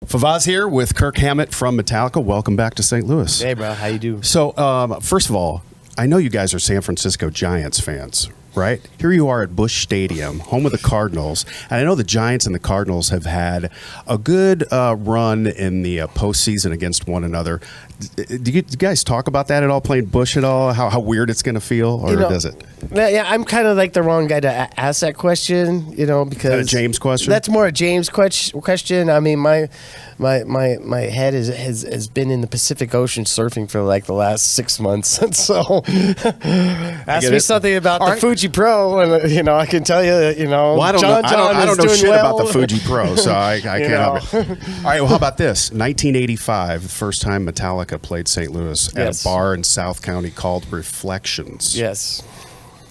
Favaz here with Kirk Hammett from Metallica. Welcome back to St. Louis. Hey, bro. How you do? So, first of all, I know you guys are San Francisco Giants fans, right? Here you are at Busch Stadium, home of the Cardinals. And I know the Giants and the Cardinals have had a good run in the postseason against one another. Do you guys talk about that at all, playing Busch at all? How weird it's going to feel, or does it? Yeah, I'm kind of like the wrong guy to ask that question, because... Is that a James question? That's more a James question. I mean, my head has been in the Pacific Ocean surfing for like the last 6 months. And so ask me something about the Fuji Pro, and, I can tell you, well, I don't know shit well. about the Fuji Pro, so I can't help it. All right, well, how about this? 1985, the first time Metallica played St. Louis at a bar in South County called Reflections. Yes.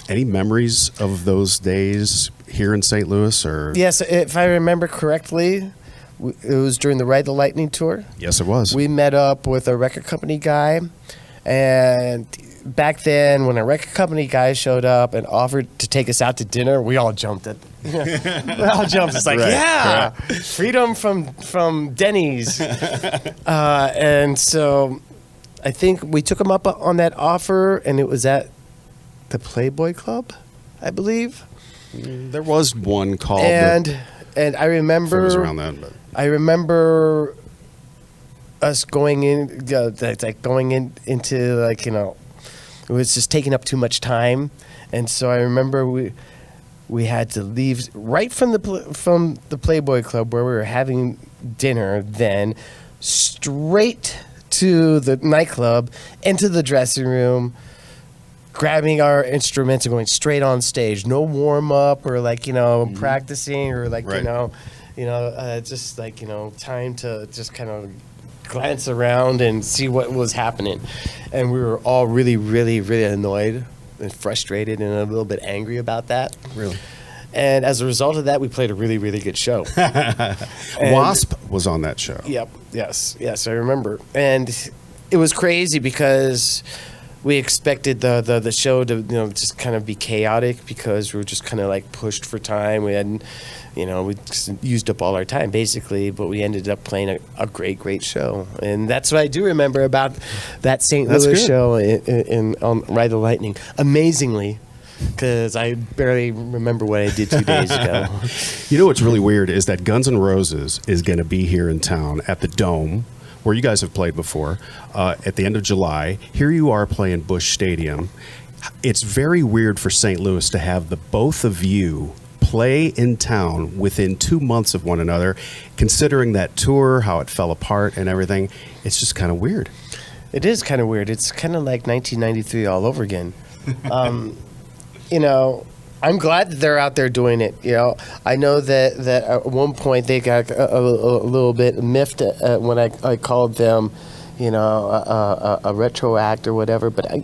Any memories of those days here in St. Louis? Or yes, if I remember correctly, it was during the Ride the Lightning tour. Yes, it was. We met up with a record company guy, and back then, when a record company guy showed up and offered to take us out to dinner, we all jumped at. We all jumped. It's like, freedom from Denny's. And so I think we took him up on that offer, and it was at the Playboy Club, I believe. There was one called. And I remember. It was around then, but. I remember us going in, into it was just taking up too much time, and so I remember we had to leave right from the Playboy Club where we were having dinner, then straight to the nightclub, into the dressing room, grabbing our instruments and going straight on stage. No warm up or practicing or just time to just kind of glance around and see what was happening. And we were all really, really, really annoyed and frustrated and a little bit angry about that. Really? And as a result of that, we played a really, really good show. Wasp was on that show. Yep. Yes, I remember. And it was crazy because we expected the show to just kind of be chaotic because we were just kind of like pushed for time. We hadn't, we used up all our time basically, but we ended up playing a great show, and that's what I do remember about that St. Louis show on Ride the Lightning. Amazingly, because I barely remember what I did 2 days ago. You know what's really weird is that Guns N' Roses is going to be here in town at the Dome, where you guys have played before, at the end of July. Here you are playing Busch Stadium. It's very weird for St. Louis to have the both of you play in town within 2 months of one another, considering that tour, how it fell apart and everything. It's just kind of weird. It is kind of weird. It's kind of like 1993 all over again. I'm glad that they're out there doing it. I know that at one point they got a little bit miffed when I called them, a retro act or whatever. But I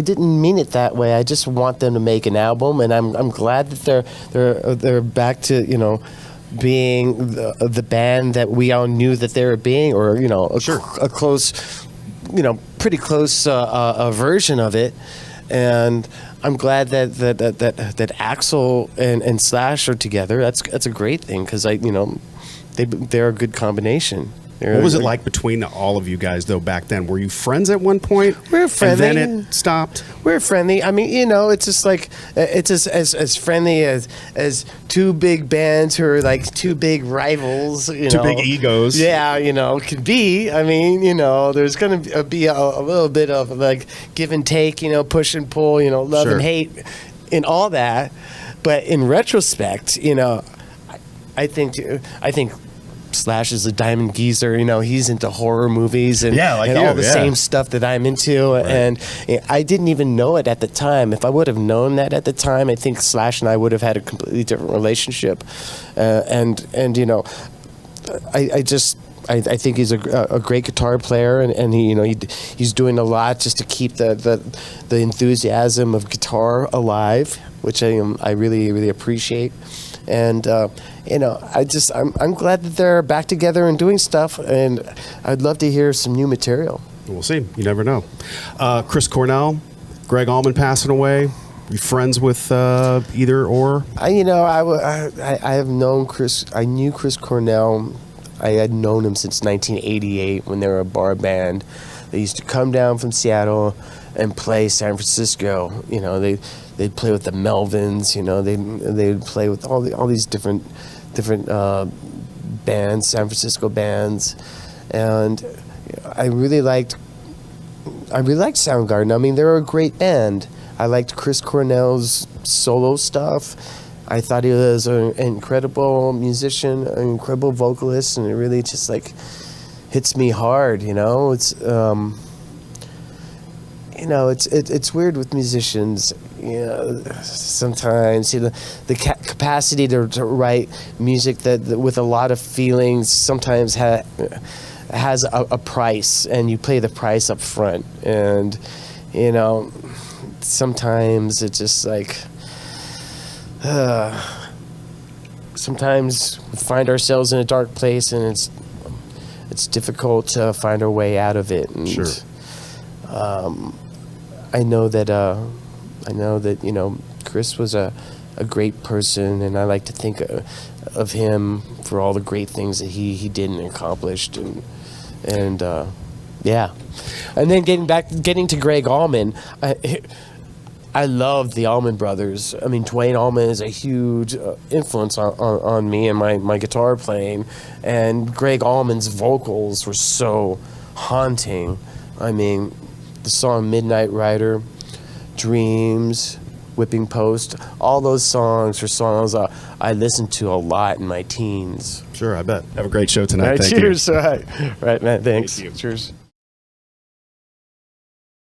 didn't mean it that way. I just want them to make an album, and I'm glad that they're back to being the band that we all knew that they were being, or a close, pretty close version of it. And I'm glad that Axl and Slash are together. That's a great thing because they're a good combination. What was it like between all of you guys though back then? Were you friends at one point? We were friendly. And then it stopped. We're friendly. I mean, it's just like it's as friendly as two big bands who are like two big rivals. Two big egos. Yeah, could be. I mean, there's going to be a little bit of like give and take. Push and pull. Love and hate, and all that. But in retrospect, I think Slash is a diamond geezer. He's into horror movies and all the same stuff that I'm into. Right. And I didn't even know it at the time. If I would have known that at the time, I think Slash and I would have had a completely different relationship. I think he's a great guitar player, and he's doing a lot just to keep the enthusiasm of guitar alive, which I really, really appreciate. And I'm glad that they're back together and doing stuff, and I'd love to hear some new material. We'll see. You never know. Chris Cornell, Greg Allman passing away. You friends with either or? I have known Chris. I knew Chris Cornell. I had known him since 1988 when they were a bar band. They used to come down from Seattle and play San Francisco. They'd play with the Melvins. They'd play with all these different bands, San Francisco bands, and I really liked Soundgarden. I mean, they're a great band. I liked Chris Cornell's solo stuff. I thought he was an incredible musician, an incredible vocalist, and it really just like hits me hard. It's it's weird with musicians. Sometimes the capacity to write music that with a lot of feelings sometimes has a price, and you pay the price up front. And sometimes it's just like sometimes we find ourselves in a dark place, and it's difficult to find our way out of it. And sure. I know that Chris was a great person, and I like to think of him for all the great things that he did and accomplished, and yeah. And then getting to Greg Allman, I love the Allman Brothers. I mean, Dwayne Allman is a huge influence on me and my guitar playing, and Greg Allman's vocals were so haunting. I mean, the song Midnight Rider, Dreams, Whipping Post, all those songs are songs I listened to a lot in my teens. Sure, I bet. Have a great show tonight. All right, Thank cheers. you. All right, man, thanks. Thank you. Cheers.